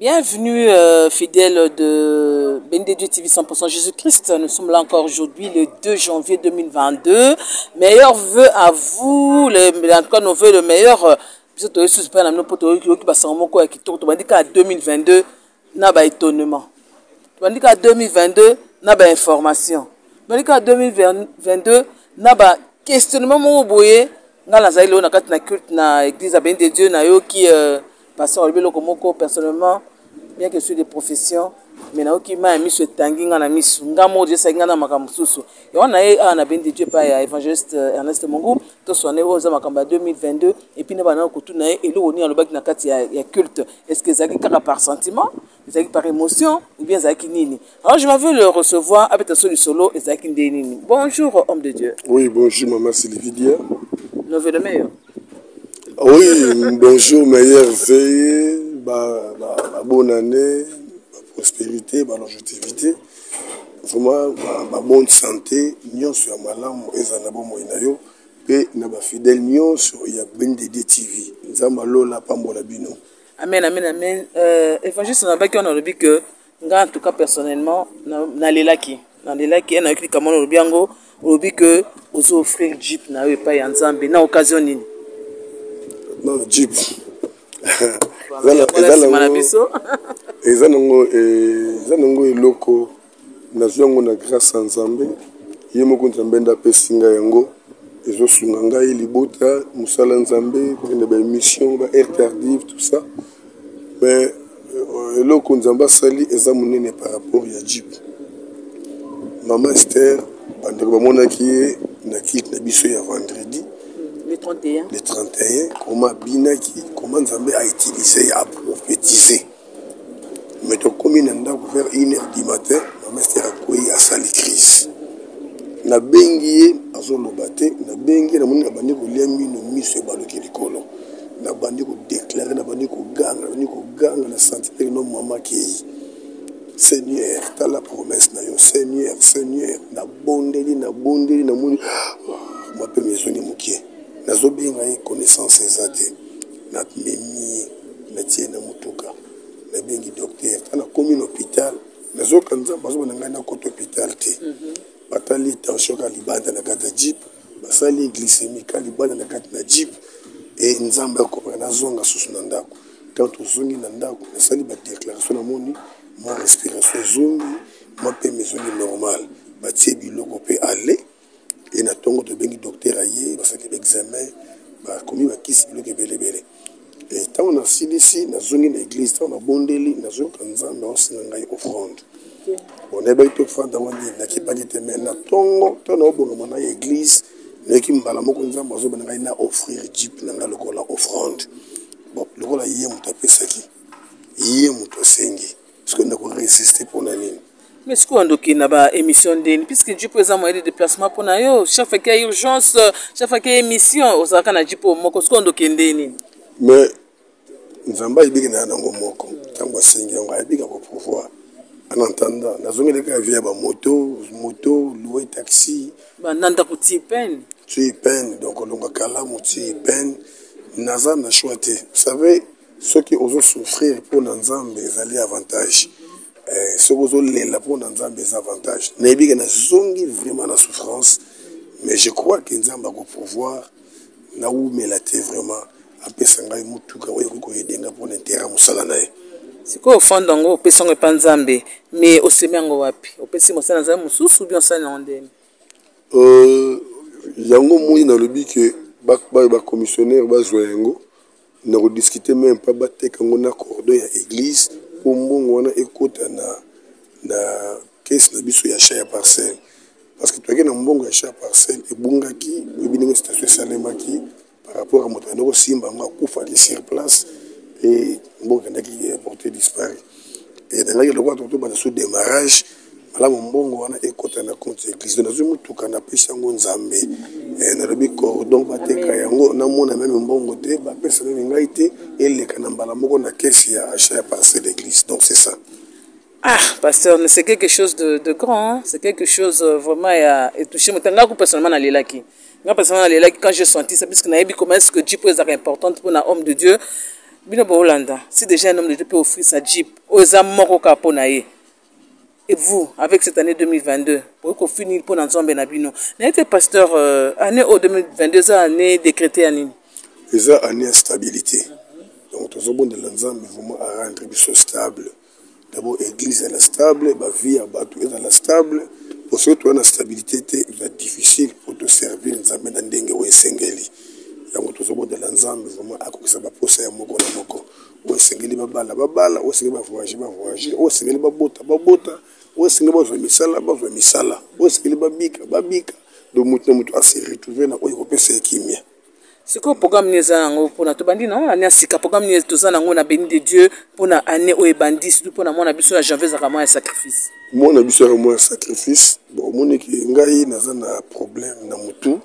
Bienvenue, fidèles de BND TV 100% Jésus-Christ. Nous sommes là encore aujourd'hui, le 2 janvier 2022. Meilleurs vœux à vous, en tout cas, nos vœux, le meilleur. Puisque tu es suspect dans nos potes qui passent en mon coin qui tourne. Tu m'as dit qu'à 2022, n'a pas étonnement. Tu m'as dit qu'à 2022, n'a pas information. Tu m'as dit qu'à 2022, n'a pas questionnement. Mon boye, n'a la zaïlo, n'a pas culte, n'a église à BND Dieu, n'a yo qui parce que personnellement, bien que je suis de profession, mais je suis mis sur Tangi, je suis mis sur et on a bien de Dieu par évangéliste Ernest Mongou, tout son héros en 2022, et puis nous avons et nous on a culte. Est-ce que c'est par sentiment, c'est par émotion, ou bien c'est nini? Alors je veux le recevoir avec un solo et c'est nini. Bonjour, homme de Dieu. Oui, bonjour, maman Sylvie Dia. Nous voulons le meilleur. Oui, bonjour, meilleur veille, bonne année, prospérité, longévité, vraiment, bonne santé, nous sommes malades, et nous sommes fidèles, nous sommes BND TV. Nous sommes là, Amen, amen, amen. Évangéliste, on a dit que, en tout cas, personnellement, on a là qui, on a écrit comme on a dit que, aux offrir Jeep, on a pas en Zambie, na occasion nini. Non, Jeep. Ezanango eloko nazwango na grâce nzambe ye moko nzambe ndapesinga yango ezosunga ngai libota musala nzambe kende ba émission ba air tardive tout ça mais eloko nzambe asali eza monene par rapport ya Jeep. Maman Esther bandeko bamonaki ye na kit na biso ya vendredi le 31. Le 31, comment Nzambe a utilisé et a prophétisé. Mais comme il a vers 1h du matin, ma mère a couillé à sali crise. Na bengi azolobate, na bengi na moni na bandi ko liami no miso baloki likolo. Na bandi ko déclarer, na bandi ko ganga na sentir no mama ki Seigneur, t'as la promesse na yo Seigneur, Seigneur, na bondeli na moni ma pe maisoni mukie. Nazo benga ye connaissance ezate na memi na tie na mutuka na bengi docteur ana komi na hôpital nazo kanza bazo na ngai na koto hôpital te batali tension ka libanda na kata Jeep basali glycémie ka libanda na kata na Jeep et nzamba ko na zonga susu na ndako quand tozongi na ndako nasali ba déclaration na moni ma respiration zongi ma pe maisoni normal batie biloko pe aller et na tongo de bengi docteur aye parce que l'examen ba komi ba kisi bloqué belebele et tant on a ici na zone na église tant on a bondeli na zo kanzamba osina ngai offrande on est ba to offrande wani na ki bagete mais na tongo to na bongo na église na ki mbala moko nzamba zo ba ngai na offrir Jeep na ngalo ko la offrande bon le ko la yé muta pesaki yé muto sengi parce que na ko résister pour na nini. Mais ce qu'on a une émission d'En, puisque Dieu peut avoir des déplacements pour nous, chaque fois qu'il y a urgence, chaque fois qu'il y a émission, on s'en a dit pour moi, ce qu'on a une. Mais Nzamba ibiki na nango moko, tango sengi on a ibiki ko pouvoir. En entendant, na zongi de ka via ba moto, louer taxi, ba nanda ko ti peine. Tu peine donc on a kala moti peine. Naza na choité. Vous savez, ceux qui osent souffrir pour Nzambe, ils allaient avantage. Ce que vous avez là pour Nzambe des avantages. N'ayez pas zongi vraiment la souffrance, mais je crois que Nzambe a le pouvoir. Na où me la terre vraiment. Après sanga imutuka wa yuko yedenga pour l'intérêt musala nae. C'est quoi au fond d'ango au pesongo pa Nzambe, mais au semengo wapi. Au pesi musala Nzambe mususu bien ça na ndeni. Yango moyi na lobi que ba commissionnaire ba zoyengo na rediscuter même pas bateka ngo na cordon ya église. Mbongo wana ekota na caisse na biso ya chat ya parcelle parce que toi na mbongo ya chat parcelle ebungaki ebinga station salemaki par rapport à moto ndoko simba nga kufa ki sur place et mbongo ndaki porté disparu et dans le droit tout ba sous démarrage ala mbongo wana ekota na compte église na zumu tukana pesa ngo Nzambe na lobi cordon bateka yango na mona même mbongo te ba pesa na ngai te eleka na mbala moko na caisse ya achat parcelle d'église. Donc c'est ça. Ah, pasteur, c'est quelque chose de grand, hein? C'est quelque chose vraiment à toucher. Moi, personnellement, dans les lacs. Moi, personnellement, dans les lacs, quand j'ai senti ça, puisque Naïbi, comment est-ce que Dieu peut être importante pour un homme de Dieu, Bino Hollanda, si déjà un homme de Dieu peut offrir sa Jeep, aux amours Kaponaye. Et vous, avec cette année 2022, pour qu'on finisse pour l'ensemble Benabino, n'était pasteur année au 2022, année décrétée année. Et ça, année stabilité. Donc, tout le monde de l'ensemble, vraiment à rendre stable. D'abord, l'église est stable, la vie à Batou est stable. Pour ce que tu as la stabilité, il va être difficile pour te servir dans un dengue ou un sengeli. Donc, tout le monde de l'ensemble, vraiment à cause de la poste à moko na moko. Ou sengeli babala, ou sengeli voyager, ou sengeli babota, ou sengeli misala, ou sengeli babika. Donc, mutu a se retrouver dans le pays qui c'est quoi le programme pour na tobandi non année sika programme ni tozana ngo na béni de Dieu pour na année o ebandi surtout pour na mona biso na janvier za kama un sacrifice. Moi na biso ya un sacrifice. Bon moni ki ngai naza na problème na mutu.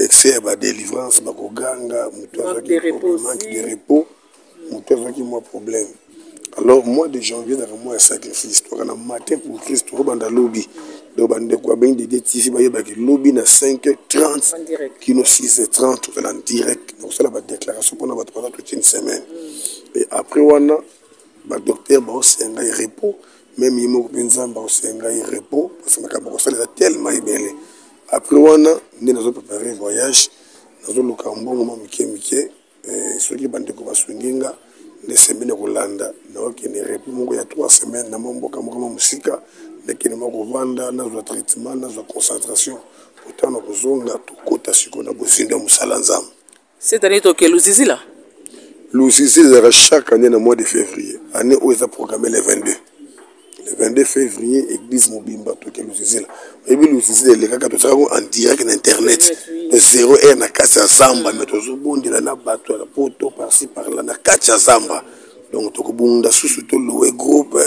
Excès ba délivrance ba koganga mutu azaki manque de repos. Mutu azaki moi problème. Alors mois de janvier na un sacrifice. To kana matin pour Christ to banda lobby. Donc, bande quoi ben des ici bah lobby na 5h30 qui nous 6h30 on est en direct. Donc ça la déclaration pour notre pendant toute une semaine. Et après on a bah docteur bah aussi un repos même il m'a pensé bah aussi un repos parce que ma ça les tellement belle. Après on a nous préparer voyage nous le cambo mama mike ceux qui bande ko baswinga les semaines Hollanda na qui ne repos mon il y a 3 semaines na mboka moko musika lekini moko vanda na zo traitement na zo concentration autant na kozonga to kota sikona bosinda musala nzam. Cette année to ke Luzizi là. Luzizi sera chaque année dans le mois de février. Année où ils ont programmé le 22. Le 22 février église Mobimba to ke Luzizi là. Et puis Luzizi les gars to en direct sur internet. De 0 na kasa zamba mais to zo bondi la na bato la poto par-ci par-là na kasa zamba. Donc to kubunda susu to louer groupe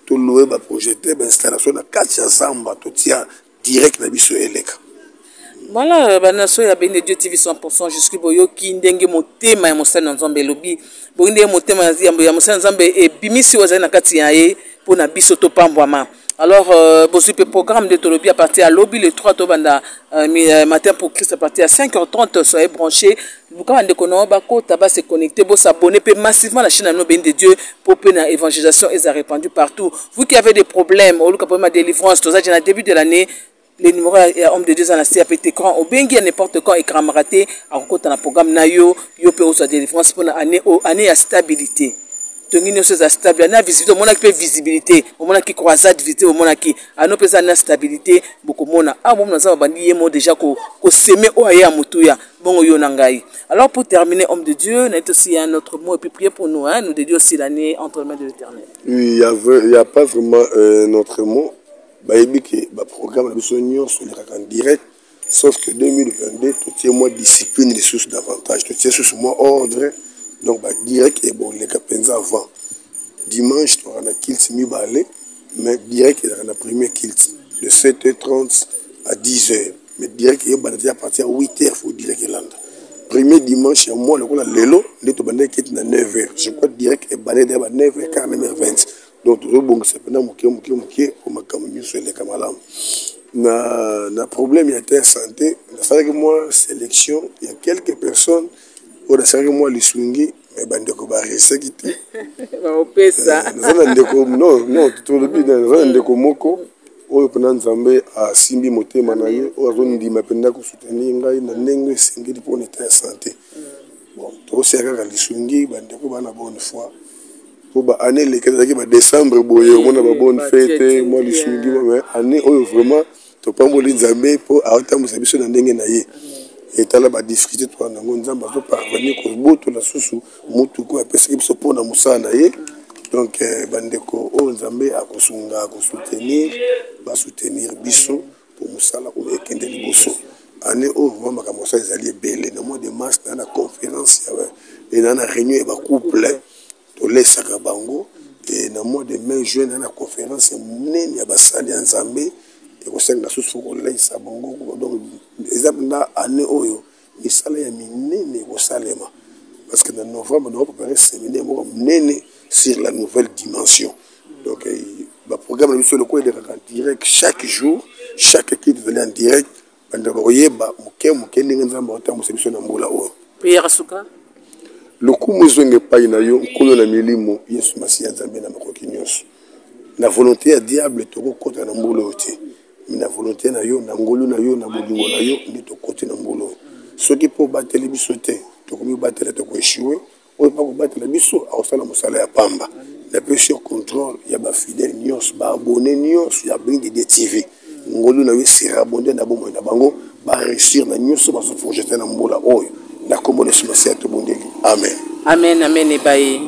to louer ba projeter ba installation na kasa zamba to tia direct na biso eleka. Voilà, banaso ya béni Dieu TV 100% jusqu'à boyo ki ndenge motema ya mosala nzambe lobi. Bo ndenge motema ya mosala nzambe e bimisi wazali na kati ya ye pour na biso to pambwama. Alors, le programme de Tolobi à partir à lobby le 3 tobanda matin pour Christ à partir à 5h30 soyez branchés. Vous quand on se connecter, vous s'abonner massivement à la chaîne de Béni de Dieu pour que la évangélisation est répandue partout. Vous qui avez des problèmes, au lieu de délivrance, tout ça, au début de l'année. Les numéros hommes de Dieu dans la CAPT quand au bengi n'importe quand et cramaraté à côté dans le programme nayo yo peut aussi délivrance pour année à stabilité. Donc il y a stabilité, on a visibilité, on a qui visibilité, on a qui croisade visité, on a qui a nos personnes à stabilité beaucoup mona ah bon nous avons bandi mo déjà ko semer au aya mutuya bon yo nangai. Alors pour terminer homme de Dieu, on a aussi un autre mot et puis prier pour nous nous dédier aussi l'année entre les mains de l'Éternel. Oui, il y a pas vraiment notre mot. Le programme de l'Union sur en direct, sauf que 2022, tout est moins discipline et ressources davantage, tout est sous moins ordre, donc direct et bon, les capenza avant. Dimanche, tu auras un kilt mi-balé, mais direct, il y aura un premier kilt de 7h30 à 10h. Mais direct, il y a à partir de 8h, il faut direct qu'il lande. Premier dimanche, il y a moi, le lélo, il y a kilt à 9h. Je crois direct, il y a 9h, 9h20. Donc tout le monde c'est pendant moké pour ma campagne sur les camarades. Na problème il y a été santé. C'est que moi sélection il y a quelques personnes au c'est que moi les swingi mais bande ko ba resekiti. Va opesa. Non tout le bide dans ko moko oyo pena nzambe a simbi motema na ye o azondi mapenda ko soutenir ngai na ndenge singeli pour l'état santé. Bon to c'est que les swingi bande ko bana bonne foi. Pour année les décembre boye on a une bonne fête moi les sungi mais année vraiment to pas moli nzambe pour autant ça biso na ndenge na ye et tala ba difficulté to na nzambe zo parvenir ko boto la susu mutu ko apesa biso pour na musana na ye donc bandeko o nzambe akosunga ko soutenir biso pour musala ko ekende liboso année o vraiment comme ça ezali belé na mois de mars na la conférence et na réunion et ba couple to lesaka bango et na mois de mai juin na conférence nene ya basali ya nzambe et ko senga susu ko lesa bango donc exemple na année oyo misala ya minene ko salema parce que dans novembre on va préparer séminaire moko nene sur la nouvelle dimension donc ba programme sur le coin de direct chaque jour chaque équipe venait en direct banda boyeba muke ndenge nzambe otambo solution na mbola o prière suka. lokumu ezonge epai na yo nkolo na milimo yesu masiya nzambe na makoki nyonso na volonté ya diable tokokota na mbula oyo te mais na volonté na yo na ngolu na yo na bolingo na yo nde tokoti na mbula oyo soki mpo obateli biso te tokomi obatela tokoeshue oyo mpa kobatela biso akosala mosala ya pamba na pe sur contrôle ya bafidèle nyonso baabone nyonso ya BNDD TV ngolu na yo esirabonde na bomoi na bango baréussir na nyonso bazoprojete na mbula oyo na kombo na yesu masiya tobondeli amen amen amen ebaye